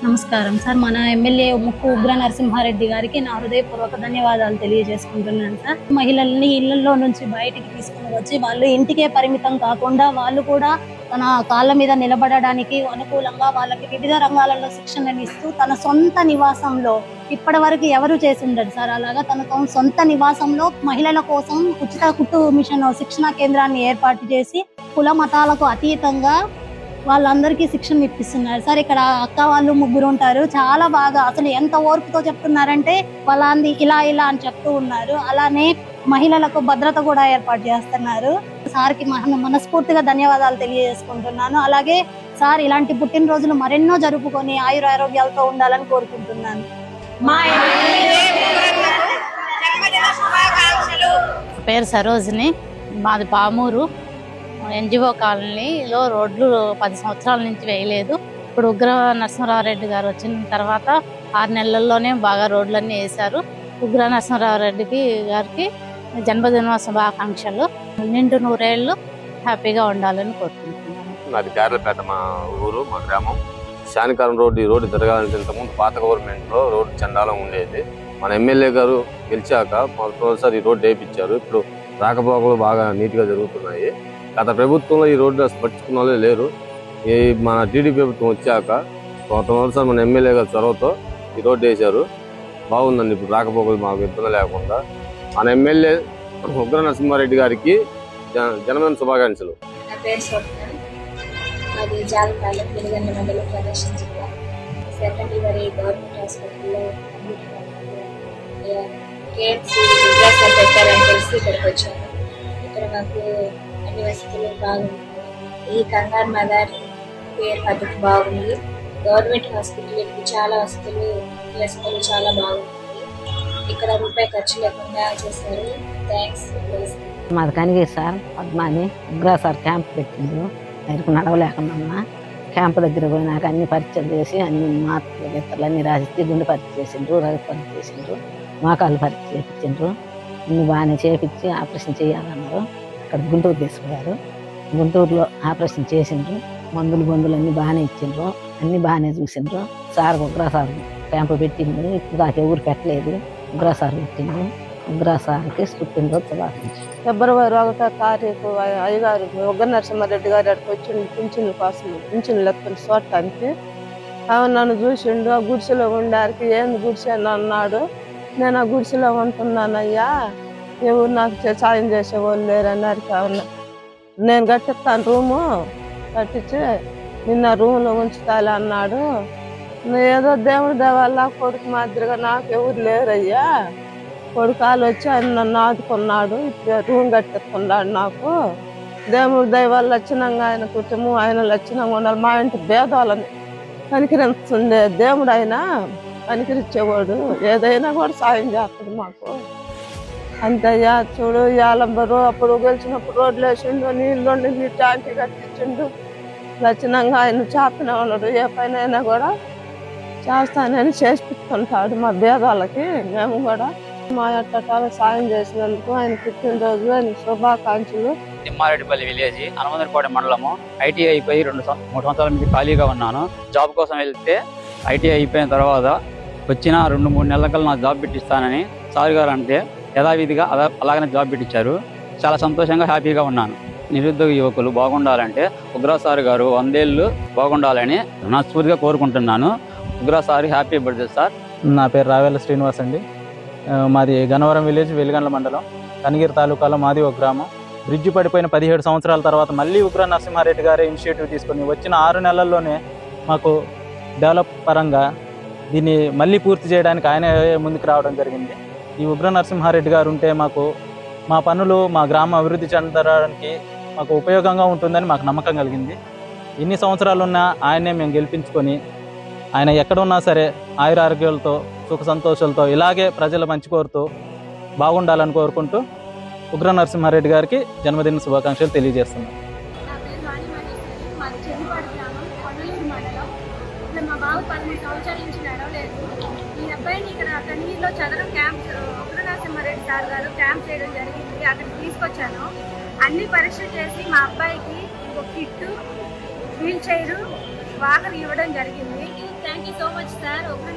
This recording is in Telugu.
నమస్కారం సార్. మన ఎమ్మెల్యే ముక్కు ఉగ్ర నరసింహారెడ్డి గారికి నా హృదయపూర్వక ధన్యవాదాలు తెలియజేసుకుంటున్నాను సార్. మహిళల్ని ఇళ్లలో నుంచి బయటికి తీసుకుని వచ్చి వాళ్ళు ఇంటికే పరిమితం కాకుండా వాళ్ళు కూడా తన కాళ్ళ మీద నిలబడడానికి అనుకూలంగా వాళ్ళకి వివిధ రంగాలలో శిక్షణను ఇస్తూ తన సొంత నివాసంలో ఇప్పటి వరకు ఎవరు చేసి ఉండరు సార్. అలాగా తన సొంత నివాసంలో మహిళల కోసం ఉచిత కుట్టు మిషన్ శిక్షణా కేంద్రాన్ని ఏర్పాటు చేసి కుల మతాలకు అతీతంగా వాళ్ళందరికీ శిక్షణ ఇప్పిస్తున్నారు సార్. ఇక్కడ అక్క వాళ్ళు ముగ్గురు ఉంటారు. చాలా బాగా అసలు ఎంత ఓర్పుతో చెప్తున్నారంటే వాళ్ళంది ఇలా ఇలా అని చెప్తూ ఉన్నారు. అలానే మహిళలకు భద్రత కూడా ఏర్పాటు చేస్తున్నారు. సార్కి మనస్ఫూర్తిగా ధన్యవాదాలు తెలియజేసుకుంటున్నాను. అలాగే సార్ ఇలాంటి పుట్టినరోజులు మరెన్నో జరుపుకొని ఆయురారోగ్యాలతో ఉండాలని కోరుకుంటున్నాను. పేరు సరోజిని, మాది పామూరు. ఎన్జిఓ కాలనీలో రోడ్లు 10 సంవత్సరాల నుంచి వేయలేదు. ఇప్పుడు ఉగ్ర నరసింహారెడ్డి గారు వచ్చిన తర్వాత 6 నెలల్లోనే బాగా రోడ్లన్నీ వేశారు. ఉగ్ర నరసింహారెడ్డి గారికి జన్మదిన శుభాకాంక్షలు. నిండు 100 ఏళ్ళు హ్యాపీగా ఉండాలని కోరుకుంటున్నాను. నాది కేరళపేట, మా ఊరు, మా గ్రామం. శానికారం రోడ్డు, ఈ రోడ్డు తిరగాలంటే ఇంతకుముందు పాత గవర్నమెంట్లో రోడ్డు చండాలం ఉండేది. మన ఎమ్మెల్యే గారు గెలిచాక మొదటిసారి ఈ రోడ్డు వేయించారు. ఇప్పుడు రాకపోకలు బాగా నీట్గా జరుగుతున్నాయి. గత ప్రభుత్వంలో ఈ రోడ్డు పట్టించుకున్న వాళ్ళే లేరు. ఈ మన టీడీపీ ప్రభుత్వం వచ్చాక మొదటిసారి మన ఎమ్మెల్యే గారు చొరవతో ఈ రోడ్డు వేశారు. బాగుందండి. ఇప్పుడు రాకపోకలు మాకు ఇబ్బంది లేకుండా. మన ఎమ్మెల్యే ఉగ్ర నరసింహారెడ్డి గారికి జన్మదిన శుభాకాంక్షలు. నా పేరు స్వప్న, అది జాలపాలెం, వెలుగండ మండలం, ప్రకాశం జిల్లా. సెకండ్ ఇయర్ గవర్నమెంట్ హాస్పిటల్లో కేఎంసీ విద్యాసార్ పెట్టారని తెలిసి ఇక్కడికి వచ్చాను. ఇక్కడ మాకు అన్ని వసతులు బాగుంటాయి. ఈ కంగారు మదర్ కేర్ పద్ధతి బాగుంది. గవర్నమెంట్ హాస్పిటల్ ఇప్పుడు చాలా వసతులు చాలా బాగుంటాయి. ఇక్కడ రూపాయి ఖర్చు లేకుండా చేశారు. థ్యాంక్స్. మాది కనిగే sir, Padmani. Ugra sir camp పెట్టిండ్రు. ఎరుకు నడవలేకుండా క్యాంప్ దగ్గర పోయినాక అన్ని పరీక్షలు చేసి అన్ని మాత్రలు గెత్తలు అన్ని రాసి గుండె పరీక్ష చేసిండ్రు, రగత పరీక్ష చేసిండ్రు, మోకాళ్ళు పరీక్ష చేయించిండ్రు. అన్ని బాగానే చేపించి ఆపరేషన్ చేయాలన్నారు. అక్కడ గుంటూరు తీసుకుపోయారు. గుంటూరులో ఆపరేషన్ చేసిండ్రు. మందులు అన్ని బాగానే ఇచ్చిండ్రు. అన్ని బాగానే చూసిండ్రు. సార్ ఉగ్రా సార్ క్యాంపు పెట్టిండ్రు. ఇప్పుడు దాకా ఎవరు పెట్టలేదు. ఉగ్రా సార్ పెట్టిండ్రు. ఉగ్రా సార్కి పుట్టినరోజు శుభాకాంక్షలు. ఫిబ్రవరి 1వ తారీఖు అయ్యగారు ఉగ్ర నరసింహారెడ్డి గారు అక్కడికి వచ్చిండు పింఛన్ల కోసం, పింఛన్లు ఎత్తుకుని చూడటానికి. నన్ను చూసిండు. ఆ గుడిసెలో ఉండారికి ఏంది గుడిసె అని అన్నాడు. నేను ఆ గుడిసెలో ఉంటున్నానయ్యా, ఎవరు నాకు సాయం చేసేవాళ్ళు లేరన్నారు. కావున నేను కట్టిస్తాను రూము, కట్టించి నిన్న రూమ్లో ఉంచుతాలి అన్నాడు. ఏదో దేవుడి దేవాల కొడుకు మాదిరిగా నాకు ఎవరు లేరయ్యా, కొడుకాలు వచ్చి ఆయన నన్ను ఆదుకున్నాడు. ఇప్పుడు రూమ్ కట్టిస్తున్నాడు నాకు. దేవుడి దయ వల్ల లక్షణంగా ఆయన కుటుంబం ఆయన లక్షణంగా ఉండాలి. మా ఇంటి భేదాలని కనికరిస్తుండే దేవుడు, ఆయన కనికరించేవాడు. ఏదైనా కూడా సాయం చేస్తాడు మాకు. అంతయ్యా చూడు, యాలంబరు అప్పుడు గెలిచినప్పుడు రోడ్లు వేసిండు, నీళ్ళు ట్యాంకి కట్టించిండు. లక్షణంగా ఆయన చేస్తూనే ఉన్నాడు. ఏ పైన అయినా కూడా చేస్తానని చేసిస్తుంటాడు. మా భేదాలకి మేము కూడా మా అట్టాలు సాయం చేసినందుకు ఆయన పుట్టినరోజు ఆయన శుభాకాంక్షలు. తిమ్మారెడ్డిపల్లి విలేజ్, హనుమంతరకోట మండలము. ఐటీఐ అయిపోయి 3 సంవత్సరాల నుంచి ఖాళీగా ఉన్నాను. జాబ్ కోసం వెళ్తే ఐటీఐ అయిపోయిన తర్వాత వచ్చిన 2-3 నెలల కల్లా నాకు జాబ్ పెట్టిస్తానని సార్ గారు అంటే యథావిధిగా అలాగనే జాబ్ పెట్టించారు. చాలా సంతోషంగా హ్యాపీగా ఉన్నాను. నిరుద్యోగ యువకులు బాగుండాలంటే ఉగ్రా సార్ గారు 100 ఏళ్ళు బాగుండాలని మనస్ఫూర్తిగా కోరుకుంటున్నాను. Ugra sir happy birthday sir. నా పేరు రావేల శ్రీనివాస్ అండి. మాది గన్నవరం విలేజ్, వెలుగండ్ల మండలం, కనిగిరి తాలూకాలో మాది ఒక గ్రామం. బ్రిడ్జి పడిపోయిన 17 సంవత్సరాల తర్వాత మళ్ళీ ఉగ్ర నరసింహారెడ్డి గారే ఇనిషియేటివ్ తీసుకొని వచ్చిన 6 నెలల్లోనే మాకు డెవలప్ పరంగా దీన్ని మళ్ళీ పూర్తి చేయడానికి ఆయన ముందుకు రావడం జరిగింది. ఈ ఉగ్ర నరసింహారెడ్డి గారు ఉంటే మాకు మా పనులు, మా గ్రామ అభివృద్ధి చెందడానికి మాకు ఉపయోగంగా ఉంటుందని మాకు నమ్మకం కలిగింది. ఎన్ని సంవత్సరాలున్నా ఆయనే మేము గెలిపించుకొని ఆయన ఎక్కడున్నా సరే ఆయురారోగ్యాలతో సుఖ సంతోషాలతో ఇలాగే ప్రజల మంచి కోరుతూ బాగుండాలని కోరుకుంటూ ఉగ్ర నరసింహారెడ్డి గారికి జన్మదిన శుభాకాంక్షలు తెలియజేస్తున్నాను. మా బాబు 13 సంవత్సరాల నుంచి నడవలేదు. ఈ అబ్బాయిని ఇక్కడ కన్నీరులో చదరం క్యాంప్ ఉగ్ర నరసింహారెడ్డి సార్ గారు క్యాంప్ చేయడం జరిగింది. అక్కడికి తీసుకొచ్చాను. అన్ని పరీక్షలు చేసి మా అబ్బాయికి ఒక కిట్టు, వీల్ చైరు, వాకర్ ఇవ్వడం జరిగింది. Thank you so much sir. ఉగ్ర